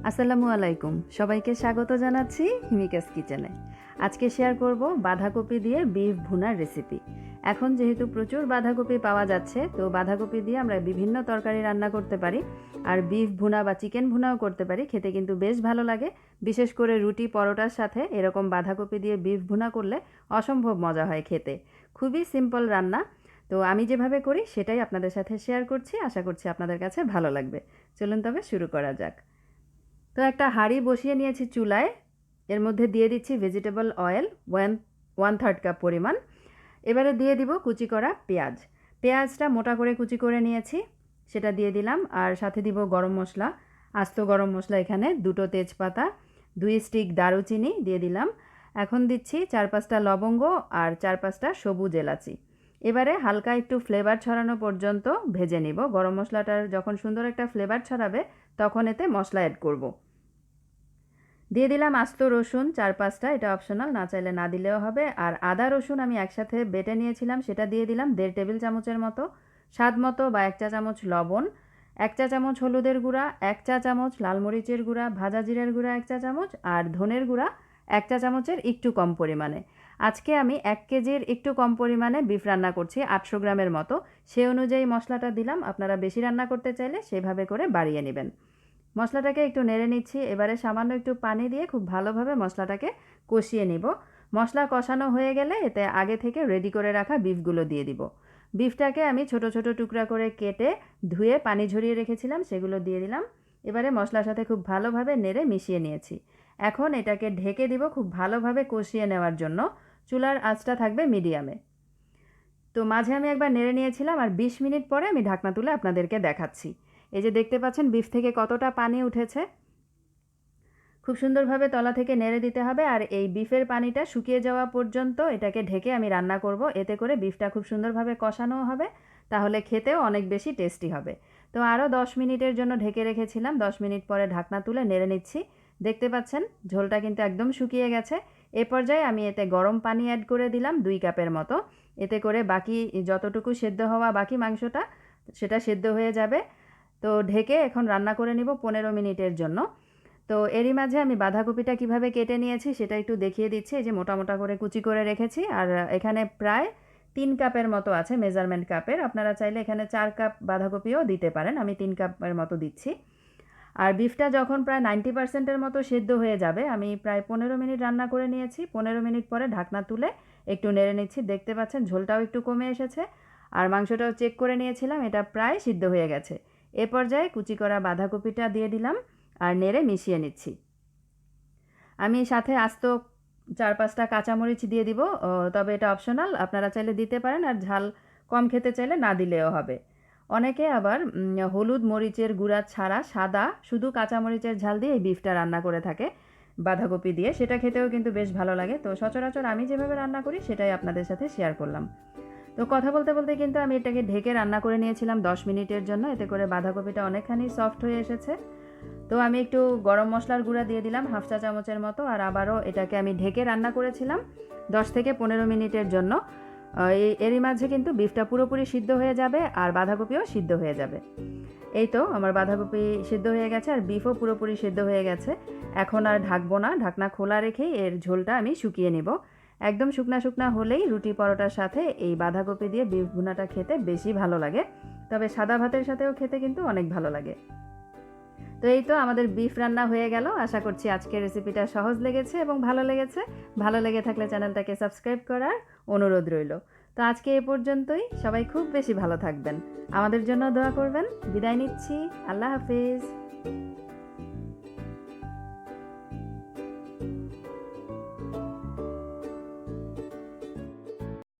আসসালামু আলাইকুম, সবাইকে স্বাগত জানাচ্ছি হিমিকাস কিচেনে। আজকে শেয়ার করব বাঁধাকপি দিয়ে বিফ ভুনার রেসিপি। এখন যেহেতু প্রচুর বাঁধাকপি পাওয়া যাচ্ছে, তো বাঁধাকপি দিয়ে আমরা বিভিন্ন তরকারি রান্না করতে পারি, আর বিফ ভুনা বা চিকেন ভুনাও করতে পারি। খেতে কিন্তু বেশ ভালো লাগে, বিশেষ করে রুটি পরোটার সাথে এরকম বাঁধাকপি দিয়ে বিফ ভুনা করলে অসম্ভব মজা হয় খেতে। খুবই সিম্পল রান্না, তো আমি যেভাবে করি সেটাই আপনাদের সাথে শেয়ার করছি। আশা করছি আপনাদের কাছে ভালো লাগবে। চলুন তবে শুরু করা যাক। তো একটা হাঁড়ি বসিয়ে নিয়েছি চুলায়, এর মধ্যে দিয়ে দিচ্ছি ভেজিটেবল অয়েল 1/3 কাপ পরিমাণ। এবারে দিয়ে দিব কুচি করা পেঁয়াজ। পেঁয়াজটা মোটা করে কুচি করে নিয়েছি, সেটা দিয়ে দিলাম। আর সাথে দিব গরম মশলা, আস্ত গরম মশলা এখানে 2টো তেজপাতা, 2 স্টিক দারুচিনি দিয়ে দিলাম। এখন দিচ্ছি 4-5টা লবঙ্গ আর 4-5টা সবুজ এলাচি। এবারে হালকা একটু ফ্লেভার ছড়ানো পর্যন্ত ভেজে নিব। গরম মশলাটার যখন সুন্দর একটা ফ্লেভার ছড়াবে তখন এতে মশলা অ্যাড করব। দিয়ে দিলাম আস্ত রসুন 4-5টা, এটা অপশনাল, না চাইলে না দিলেও হবে। আর আদা রসুন আমি একসাথে বেটে নিয়েছিলাম, সেটা দিয়ে দিলাম 1.5 টেবিল চামচের মতো। স্বাদ মতো বা 1 চা চামচ লবণ, 1 চা চামচ হলুদের গুঁড়া, 1 চা চামচ লাল মরিচের গুঁড়া, ভাজা জিরের গুঁড়া 1 চা চামচ, আর ধনের গুঁড়া 1 চা চামচের একটু কম পরিমাণে। আজকে আমি 1 কেজির একটু কম পরিমাণে বিফ রান্না করছি, 800 গ্রামের মতো। সে অনুযায়ী মশলাটা দিলাম, আপনারা বেশি রান্না করতে চাইলে সেভাবে করে বাড়িয়ে নেবেন। মশলাটাকে একটু নেড়ে নিচ্ছি। এবারে সামান্য একটু পানি দিয়ে খুব ভালোভাবে মশলাটাকে কষিয়ে নিব। মশলা কষানো হয়ে গেলে এতে আগে থেকে রেডি করে রাখা বিফগুলো দিয়ে দিব। বিফটাকে আমি ছোট ছোট টুকরা করে কেটে ধুয়ে পানি ঝরিয়ে রেখেছিলাম, সেগুলো দিয়ে দিলাম। এবারে মশলার সাথে খুব ভালোভাবে নেড়ে মিশিয়ে নিয়েছি। এখন এটাকে ঢেকে দিব খুব ভালোভাবে কষিয়ে নেওয়ার জন্য। চুলার আঁচটা থাকবে মিডিয়ামে। তো মাঝে আমি একবার নেড়ে নিয়েছিলাম, আর 20 মিনিট পরে আমি ঢাকনা তুলে আপনাদেরকে দেখাচ্ছি। এই যে দেখতে পাচ্ছেন বিফ থেকে কতটা পানি উঠেছে। খুব সুন্দরভাবে তলা থেকে নেড়ে দিতে হবে, আর এই বিফের পানিটা শুকিয়ে যাওয়া পর্যন্ত এটাকে ঢেকে আমি রান্না করব। এতে করে বিফটা খুব সুন্দরভাবে কষানো হবে, তাহলে খেতেও অনেক বেশি টেস্টি হবে। তো আরও 10 মিনিটের জন্য ঢেকে রেখেছিলাম। 10 মিনিট পরে ঢাকনা তুলে নেড়ে নিচ্ছি। দেখতে পাচ্ছেন ঝোলটা কিন্তু একদম শুকিয়ে গেছে। এ পর্যায়ে আমি এতে গরম পানি অ্যাড করে দিলাম 2 কাপের মতো। এতে করে বাকি যতটুকু সেদ্ধ হওয়া বাকি মাংসটা, সেটা সেদ্ধ হয়ে যাবে। তো ঢেকে এখন রান্না করে নিব 15 মিনিটের জন্য। তো এরই মাঝে আমি বাঁধাকপিটা কিভাবে কেটে নিয়েছি সেটা একটু দেখিয়ে দিচ্ছি। এই যে মোটা মোটা করে কুচি করে রেখেছি, আর এখানে প্রায় 3 কাপের মতো আছে মেজারমেন্ট কাপের। আপনারা চাইলে এখানে 4 কাপ বাঁধাকপিও দিতে পারেন, আমি 3 কাপের মতো দিচ্ছি। আর বিফটা যখন প্রায় 90%-এর মতো সেদ্ধ হয়ে যাবে, আমি প্রায় 15 মিনিট রান্না করে নিয়েছি। 15 মিনিট পরে ঢাকনা তুলে একটু নেড়ে নিচ্ছি। দেখতে পাচ্ছেন ঝোলটাও একটু কমে এসেছে, আর মাংসটাও চেক করে নিয়েছিলাম, এটা প্রায় সিদ্ধ হয়ে গেছে। এ পর্যায়ে কুচি করা বাঁধাকপিটা দিয়ে দিলাম আর নেড়ে মিশিয়ে নিচ্ছি। আমি সাথে আস্ত 4-5টা কাঁচামরিচ দিয়ে দিব, তবে এটা অপশনাল, আপনারা চাইলে দিতে পারেন। আর ঝাল কম খেতে চাইলে না দিলেও হবে। অনেকে আবার হলুদ মরিচের গুঁড়া ছাড়া সাদা শুধু কাঁচামরিচের ঝাল দিয়ে এই বিফটা রান্না করে থাকে বাঁধাকপি দিয়ে, সেটা খেতেও কিন্তু বেশ ভালো লাগে। তো সচরাচর আমি যেভাবে রান্না করি সেটাই আপনাদের সাথে শেয়ার করলাম। তো কথা বলতে বলতে কিন্তু আমি এটাকে ঢেকে রান্না করে নিয়েছিলাম 10 মিনিটের জন্য। এতে করে বাঁধাকপিটা অনেকখানি সফট হয়ে এসেছে। তো আমি একটু গরম মশলার গুঁড়া দিয়ে দিলাম 1/2 চা চামচের মতো, আর আবারও এটাকে আমি ঢেকে রান্না করেছিলাম 10 থেকে 15 মিনিটের জন্য। এরই মাঝে কিন্তু বিফটা পুরোপুরি সিদ্ধ হয়ে যাবে, আর বাঁধাকপিও সিদ্ধ হয়ে যাবে। এই তো আমার বাঁধাকপি সিদ্ধ হয়ে গেছে, আর বিফও পুরোপুরি সিদ্ধ হয়ে গেছে। এখন আর ঢাকবো না, ঢাকনা খোলা রেখেই এর ঝোলটা আমি শুকিয়ে নেব। একদম শুকনা শুকনা হলেই রুটি পরোটার সাথে এই বাঁধাকপি দিয়ে বিফ ভুনাটা খেতে বেশি ভালো লাগে, তবে সাদা ভাতের সাথেও খেতে কিন্তু অনেক ভালো লাগে। তো এই তো আমাদের বিফ রান্না হয়ে গেল। আশা করছি আজকের রেসিপিটা সহজ লেগেছে এবং ভালো লেগেছে। ভালো লেগে থাকলে চ্যানেলটাকে সাবস্ক্রাইব করার অনুরোধ রইল। তো আজকে এ পর্যন্তই। সবাই খুব বেশি ভালো থাকবেন, আমাদের জন্য দোয়া করবেন। বিদায় নিচ্ছি। আল্লাহ হাফিজ।